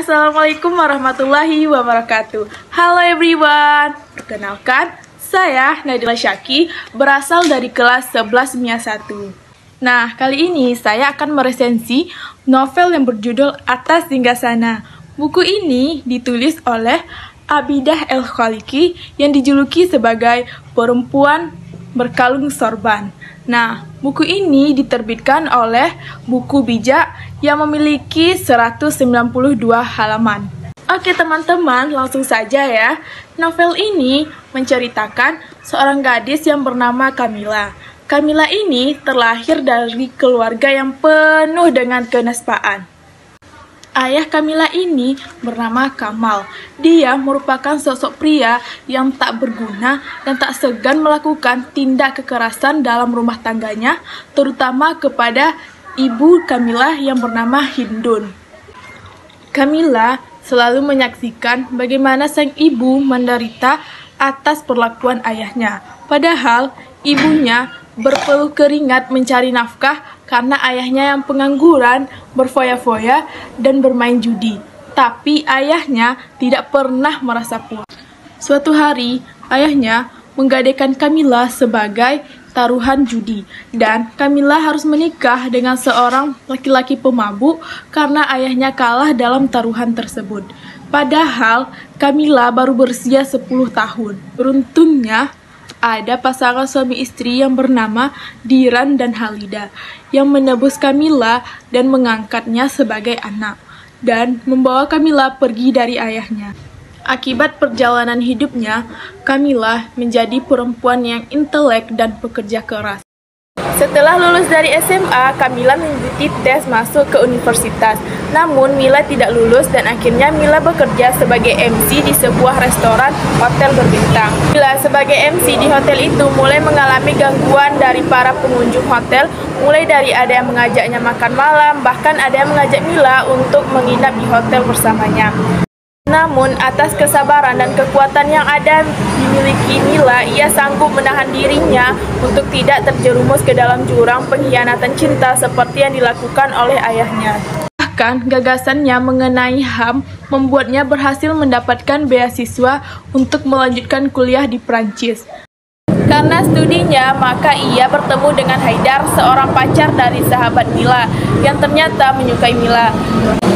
Assalamualaikum warahmatullahi wabarakatuh. Halo everyone, perkenalkan, saya Nadila Syaki, berasal dari kelas 11 MIA 1. Nah, kali ini saya akan meresensi novel yang berjudul Atas Hingga Sana. Buku ini ditulis oleh Abidah El-Khaliki yang dijuluki sebagai perempuan berkalung sorban. Nah, buku ini diterbitkan oleh Buku Bijak yang memiliki 192 halaman. Oke teman-teman, langsung saja ya. Novel ini menceritakan seorang gadis yang bernama Kamila. Kamila ini terlahir dari keluarga yang penuh dengan kenespaan. Ayah Kamila ini bernama Kamal. Dia merupakan sosok pria yang tak berguna dan tak segan melakukan tindak kekerasan dalam rumah tangganya, terutama kepada ibu Kamila yang bernama Hindun. Kamila selalu menyaksikan bagaimana sang ibu menderita atas perlakuan ayahnya. Padahal ibunya berpeluh keringat mencari nafkah karena ayahnya yang pengangguran, berfoya-foya, dan bermain judi. Tapi ayahnya tidak pernah merasa puas. Suatu hari, ayahnya menggadaikan Kamila sebagai taruhan judi, dan Kamila harus menikah dengan seorang laki-laki pemabuk karena ayahnya kalah dalam taruhan tersebut. Padahal Kamila baru berusia 10 tahun. Beruntungnya, ada pasangan suami istri yang bernama Diran dan Halida yang menebus Kamila dan mengangkatnya sebagai anak dan membawa Kamila pergi dari ayahnya. Akibat perjalanan hidupnya, Kamila menjadi perempuan yang intelek dan pekerja keras. Setelah lulus dari SMA, Kamila mengikuti tes masuk ke universitas. Namun, Mila tidak lulus dan akhirnya Mila bekerja sebagai MC di sebuah restoran hotel berbintang. Mila sebagai MC di hotel itu mulai mengalami gangguan dari para pengunjung hotel, mulai dari ada yang mengajaknya makan malam, bahkan ada yang mengajak Mila untuk menginap di hotel bersamanya. Namun, atas kesabaran dan kekuatan yang ada dimiliki Mila, ia sanggup menahan dirinya untuk tidak terjerumus ke dalam jurang pengkhianatan cinta seperti yang dilakukan oleh ayahnya. Bahkan, gagasannya mengenai HAM membuatnya berhasil mendapatkan beasiswa untuk melanjutkan kuliah di Prancis. Karena studinya, maka ia bertemu dengan Haidar, seorang pacar dari sahabat Mila, yang ternyata menyukai Mila.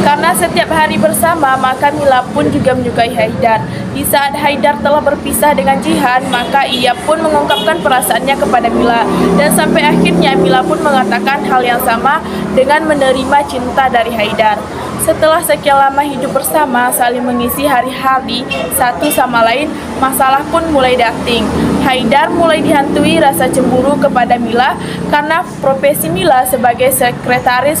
Karena setiap hari bersama, maka Mila pun juga menyukai Haidar. Di saat Haidar telah berpisah dengan Jihan, maka ia pun mengungkapkan perasaannya kepada Mila. Dan sampai akhirnya Mila pun mengatakan hal yang sama dengan menerima cinta dari Haidar. Setelah sekian lama hidup bersama, saling mengisi hari-hari satu sama lain, masalah pun mulai dating. Haidar mulai dihantui rasa cemburu kepada Mila karena profesi Mila sebagai sekretaris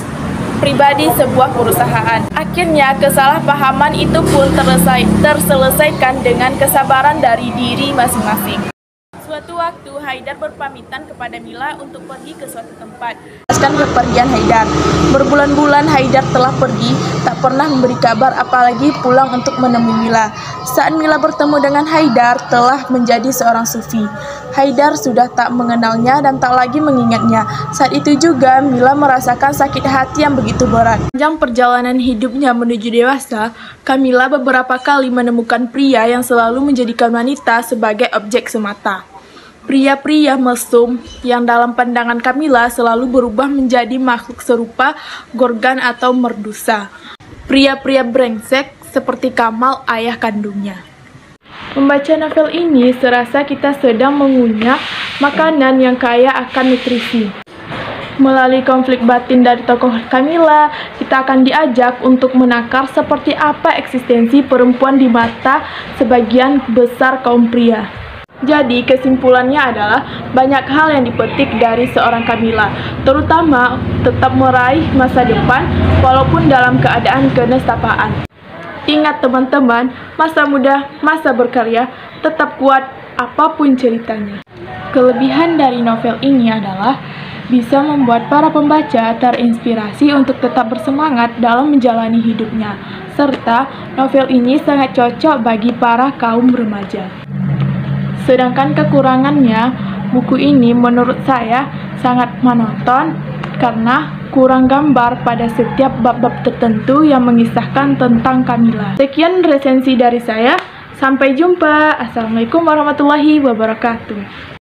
pribadi sebuah perusahaan. Akhirnya kesalahpahaman itu pun terselesaikan dengan kesabaran dari diri masing-masing. Suatu waktu Haidar berpamitan kepada Mila untuk pergi ke suatu tempat. Atas kepergian Haidar, berbulan-bulan Haidar telah pergi, tak pernah memberi kabar apalagi pulang untuk menemui Mila. Saat Mila bertemu dengan Haidar, telah menjadi seorang sufi. Haidar sudah tak mengenalnya dan tak lagi mengingatnya. Saat itu juga Mila merasakan sakit hati yang begitu berat. Sepanjang perjalanan hidupnya menuju dewasa, Kamila beberapa kali menemukan pria yang selalu menjadikan wanita sebagai objek semata. Pria-pria mesum yang dalam pandangan Kamila selalu berubah menjadi makhluk serupa Gorgan atau Merdusa. Pria-pria brengsek seperti Kamal, ayah kandungnya. Membaca novel ini serasa kita sedang mengunyah makanan yang kaya akan nutrisi. Melalui konflik batin dari tokoh Kamila, kita akan diajak untuk menakar seperti apa eksistensi perempuan di mata sebagian besar kaum pria. Jadi kesimpulannya adalah banyak hal yang dipetik dari seorang Kamila, terutama tetap meraih masa depan walaupun dalam keadaan kenestapaan. Ingat teman-teman, masa muda, masa berkarya, tetap kuat apapun ceritanya. Kelebihan dari novel ini adalah bisa membuat para pembaca terinspirasi untuk tetap bersemangat dalam menjalani hidupnya, serta novel ini sangat cocok bagi para kaum remaja. Sedangkan kekurangannya, buku ini menurut saya sangat monoton karena kurang gambar pada setiap bab-bab tertentu yang mengisahkan tentang Kamila. Sekian resensi dari saya. Sampai jumpa. Assalamualaikum warahmatullahi wabarakatuh.